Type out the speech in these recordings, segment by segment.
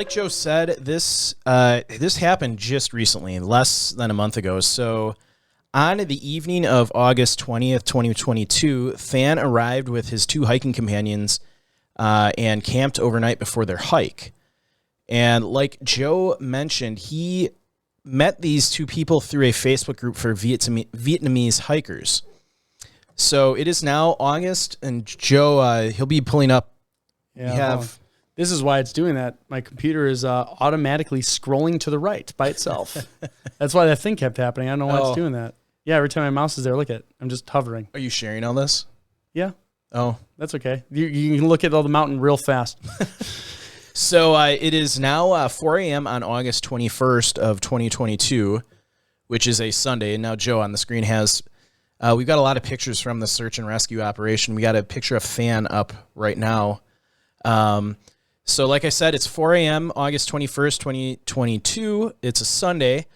like Joe said, this happened just recently, less than a month ago. So on the evening of August 20th, 2022, Fan arrived with his two hiking companions and camped overnight before their hike. And like Joe mentioned, he met these two people through a Facebook group for Vietnamese hikers. So it is now August, and Joe, he'll be pulling up. Yeah, this is why it's doing that. My computer is automatically scrolling to the right by itself. That's why that thing kept happening. I don't know why it's doing that. Yeah, every time my mouse is there, look at it. I'm just hovering. Are you sharing all this? Yeah. Oh. That's okay. You can look at all the mountain real fast. So it is now 4 a.m. on August 21st of 2022, which is a Sunday. And now Joe on the screen has, we've got a lot of pictures from the search and rescue operation. We got a picture of Fan up right now. So like I said, it's 4 a.m. August 21st, 2022. It's a Sunday.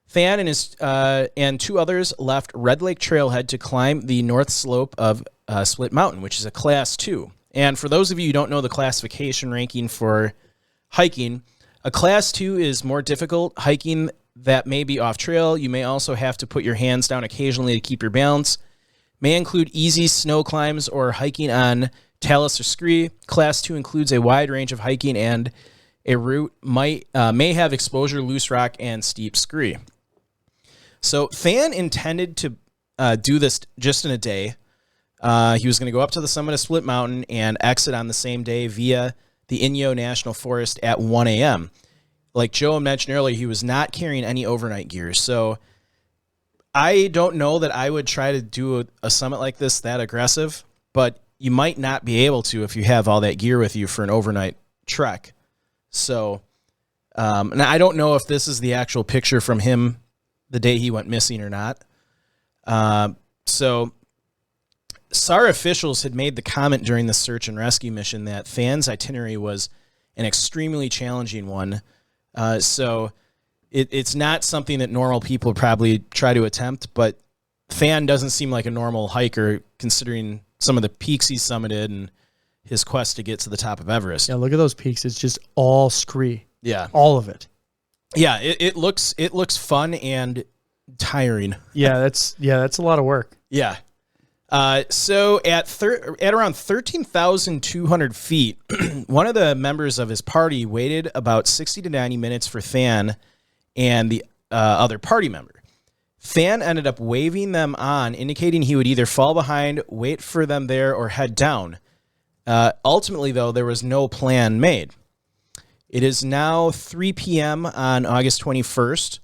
Fan and his and two others left Red Lake Trailhead to climb the north slope of Split Mountain, which is a Class 2. And for those of you who don't know the classification ranking for hiking, a Class 2 is more difficult hiking that may be off trail. You may also have to put your hands down occasionally to keep your balance. May include easy snow climbs or hiking on talus or scree. Class 2 includes a wide range of hiking, and a route may have exposure, loose rock, and steep scree. So Fan intended to do this just in a day. He was going to go up to the summit of Split Mountain and exit on the same day via the Inyo National Forest at 1 a.m. Like Joe mentioned earlier, he was not carrying any overnight gear. So I don't know that I would try to do a summit like this that aggressive, but you might not be able to if you have all that gear with you for an overnight trek. So, and I don't know if this is the actual picture from him the day he went missing or not. So SAR officials had made the comment during the search and rescue mission that Fan's itinerary was an extremely challenging one. So it's not something that normal people would probably try to attempt, but Fan doesn't seem like a normal hiker considering some of the peaks he summited and his quest to get to the top of Everest. Yeah, look at those peaks. It's just all scree. Yeah. All of it. Yeah, it looks fun and tiring. Yeah, that's a lot of work. Yeah. So at around 13,200 feet, one of the members of his party waited about 60 to 90 minutes for Fan and the other party member. Fan ended up waving them on, indicating he would either fall behind, wait for them there, or head down. Ultimately, though, there was no plan made. It is now 3 p.m. on August 21st.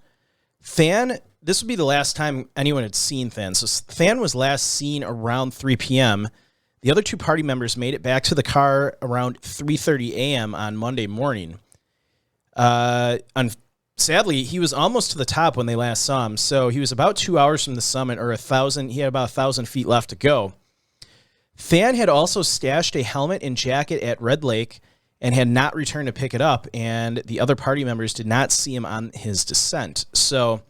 Fan, this would be the last time anyone had seen Fan. So Fan was last seen around 3 p.m. The other two party members made it back to the car around 3:30 a.m. on Monday morning. Sadly, he was almost to the top when they last saw him, so he was about 2 hours from the summit, or 1,000. He had about 1,000 feet left to go. Fan had also stashed a helmet and jacket at Red Lake and had not returned to pick it up, and the other party members did not see him on his descent. So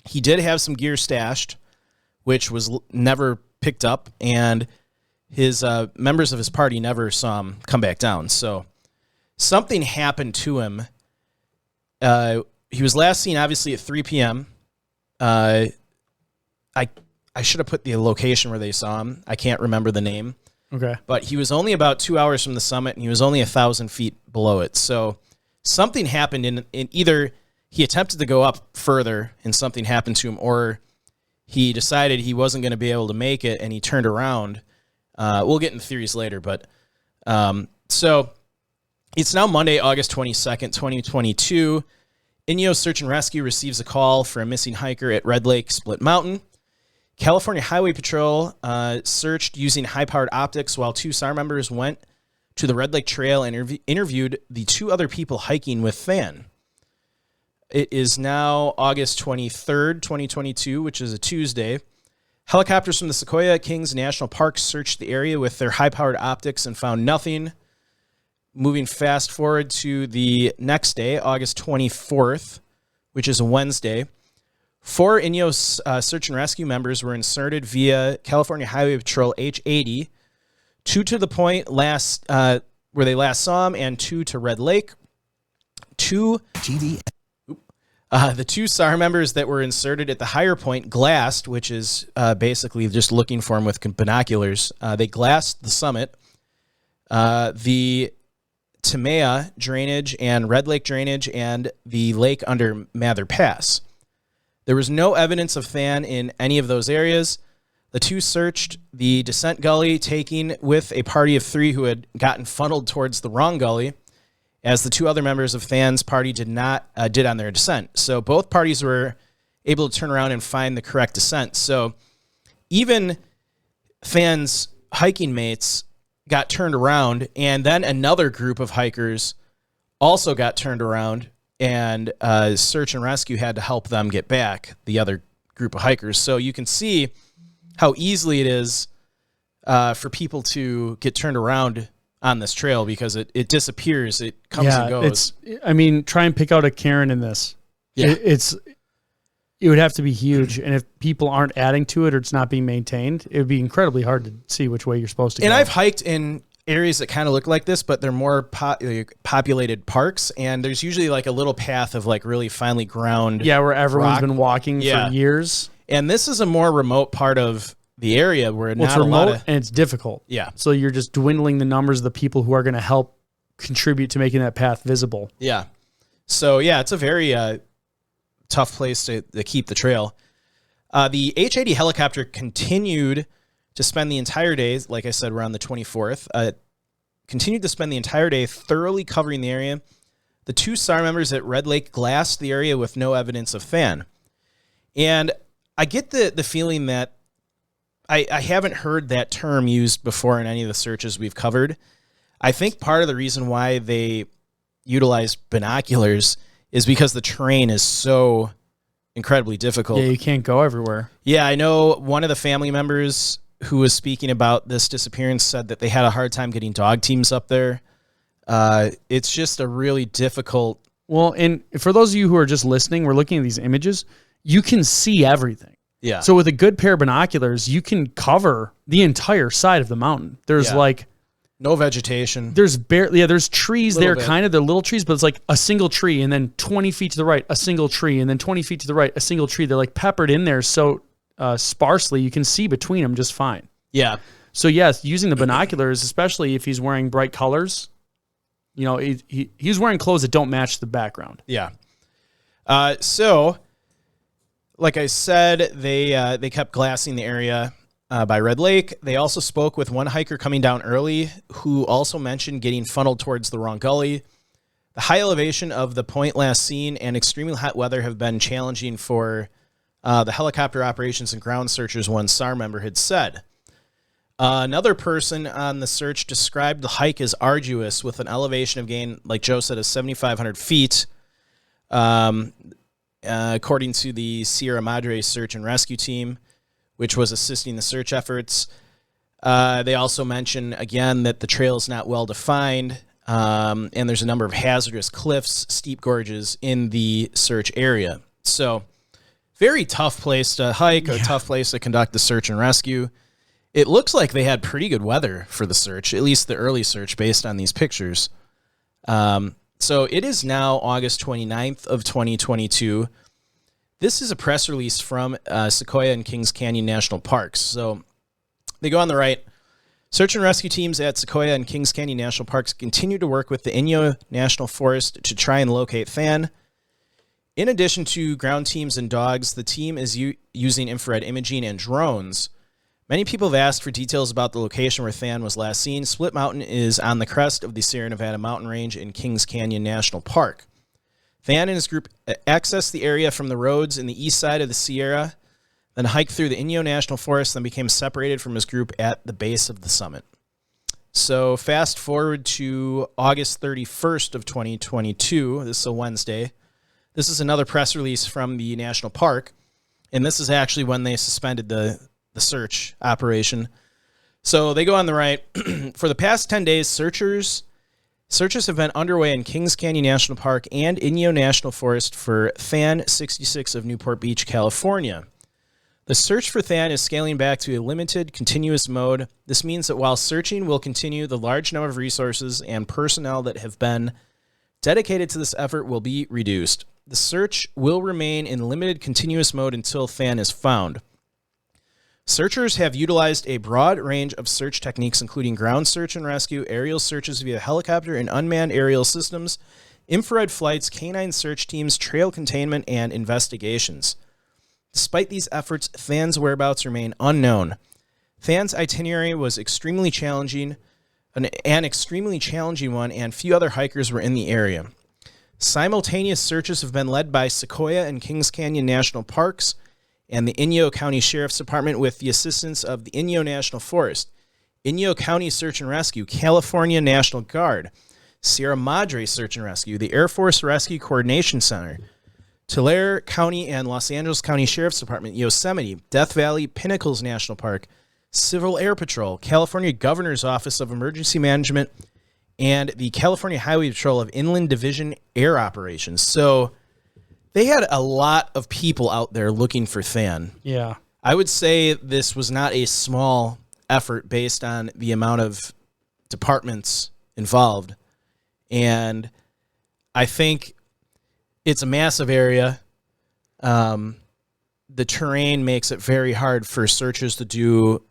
he did have some gear stashed, which was never picked up, and his members of his party never saw him come back down. So something happened to him. He was last seen, obviously, at 3 p.m. I should have put the location where they saw him. I can't remember the name. Okay. But he was only about 2 hours from the summit, and he was only 1,000 feet below it. So something happened in either he attempted to go up further and something happened to him, or he decided he wasn't going to be able to make it, and he turned around. We'll get into theories later, but so it's now Monday, August 22nd, 2022. Inyo Search and Rescue receives a call for a missing hiker at Red Lake Split Mountain. California Highway Patrol searched using high-powered optics while two SAR members went to the Red Lake Trail and interviewed the two other people hiking with Fan. It is now August 23rd, 2022, which is a Tuesday. Helicopters from the Sequoia Kings National Park searched the area with their high-powered optics and found nothing. Moving fast forward to the next day, August 24th, which is a Wednesday, 4 Inyo Search and Rescue members were inserted via California Highway Patrol H-80, 2 to the point where they last saw him, and 2 to Red Lake. two the two SAR members that were inserted at the higher point glassed, which is basically just looking for them with binoculars. They glassed the summit. The Timea drainage and Red Lake drainage and the lake under Mather Pass. There was no evidence of Than in any of those areas. The two searched the descent gully, taking with a party of 3 who had gotten funneled towards the wrong gully, as the 2 other members of Than's party did on their descent. So both parties were able to turn around and find the correct descent. So even Than's hiking mates got turned around, and then another group of hikers also got turned around, and search and rescue had to help them get back, the other group of hikers. So you can see how easily it is for people to get turned around on this trail, because it disappears. It comes and goes. Try and pick out a Karen in this. Yeah. It would have to be huge. And if people aren't adding to it or it's not being maintained, it would be incredibly hard to see which way you're supposed to go. And I've hiked in areas that kind of look like this, but they're more populated parks. And there's usually like a little path of like really finely ground. Yeah, where everyone's been walking for years. And this is a more remote part of the area where it's not remote a lot of, and it's difficult. Yeah. So you're just dwindling the numbers of the people who are going to help contribute to making that path visible. Yeah. So yeah, it's a very tough place to keep the trail. The H-80 helicopter continued to spend the entire day, like I said, we're on the 24th, continued to spend the entire day thoroughly covering the area. The 2 SAR members at Red Lake glassed the area with no evidence of Than. And I get the feeling that I haven't heard that term used before in any of the searches we've covered. I think part of the reason why they utilize binoculars is because the terrain is so incredibly difficult. Yeah, you can't go everywhere. Yeah, I know one of the family members who was speaking about this disappearance said that they had a hard time getting dog teams up there. It's just a really difficult... Well, and for those of you who are just listening, we're looking at these images. You can see everything. Yeah. So with a good pair of binoculars, you can cover the entire side of the mountain. There's no vegetation. There's there's trees there, bit. kind of. They're little trees, but it's like a single tree, and then 20 feet to the right, a single tree, and then 20 feet to the right, a single tree. They're like peppered in there so sparsely, you can see between them just fine. Yeah. So yes, using the binoculars, especially if he's wearing bright colors, he's wearing clothes that don't match the background. Yeah. So, like I said, they kept glassing the area by Red Lake. They also spoke with one hiker coming down early who also mentioned getting funneled towards the wrong gully. The high elevation of the point last seen and extremely hot weather have been challenging for the helicopter operations and ground searchers, one SAR member had said. Another person on the search described the hike as arduous with an elevation of gain, like Joe said, of 7,500 feet. According to the Sierra Madre search and rescue team, which was assisting the search efforts. They also mention, again, that the trail is not well defined, and there's a number of hazardous cliffs, steep gorges in the search area. So, very tough place to hike, a tough place to conduct the search and rescue. It looks like they had pretty good weather for the search, at least the early search based on these pictures. So it is now August 29th of 2022. This is a press release from Sequoia and Kings Canyon National Parks. So they go on the right. Search and rescue teams at Sequoia and Kings Canyon National Parks continue to work with the Inyo National Forest to try and locate Than. In addition to ground teams and dogs, the team is using infrared imaging and drones. Many people have asked for details about the location where Than was last seen. Split Mountain is on the crest of the Sierra Nevada mountain range in Kings Canyon National Park. Than and his group accessed the area from the roads in the east side of the Sierra, then hiked through the Inyo National Forest, then became separated from his group at the base of the summit. So fast forward to August 31st of 2022. This is a Wednesday. This is another press release from the national park, and this is actually when they suspended the search operation. So they go on the right. For the past 10 days, searches have been underway in Kings Canyon National Park and Inyo National Forest for Than 66 of Newport Beach, California. The search for Than is scaling back to a limited, continuous mode. This means that while searching will continue, the large number of resources and personnel that have been dedicated to this effort will be reduced. The search will remain in limited continuous mode until Than is found. Searchers have utilized a broad range of search techniques, including ground search and rescue, aerial searches via helicopter and unmanned aerial systems, infrared flights, canine search teams, trail containment, and investigations. Despite these efforts, Than's whereabouts remain unknown. Than's itinerary was extremely challenging, an extremely challenging one, and few other hikers were in the area. Simultaneous searches have been led by Sequoia and Kings Canyon National Parks and the Inyo County Sheriff's Department with the assistance of the Inyo National Forest, Inyo County Search and Rescue, California National Guard, Sierra Madre Search and Rescue, the Air Force Rescue Coordination Center, Tulare County and Los Angeles County Sheriff's Department, Yosemite, Death Valley Pinnacles National Park, Civil Air Patrol, California Governor's Office of Emergency Management, and the California Highway Patrol of Inland Division Air Operations. So they had a lot of people out there looking for Than. Yeah. I would say this was not a small effort based on the amount of departments involved. And I think it's a massive area. The terrain makes it very hard for searchers to do,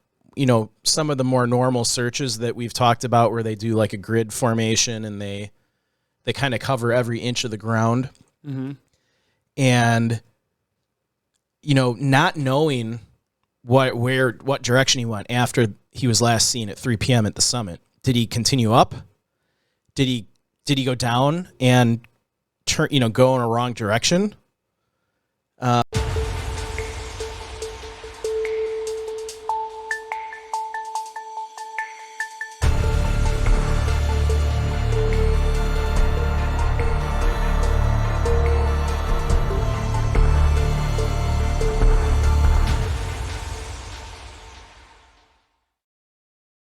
some of the more normal searches that we've talked about where they do like a grid formation and they kind of cover every inch of the ground. Mm-hmm. And, not knowing what direction he went after he was last seen at 3 p.m. at the summit. Did he continue up? Did he go down and turn, go in a wrong direction?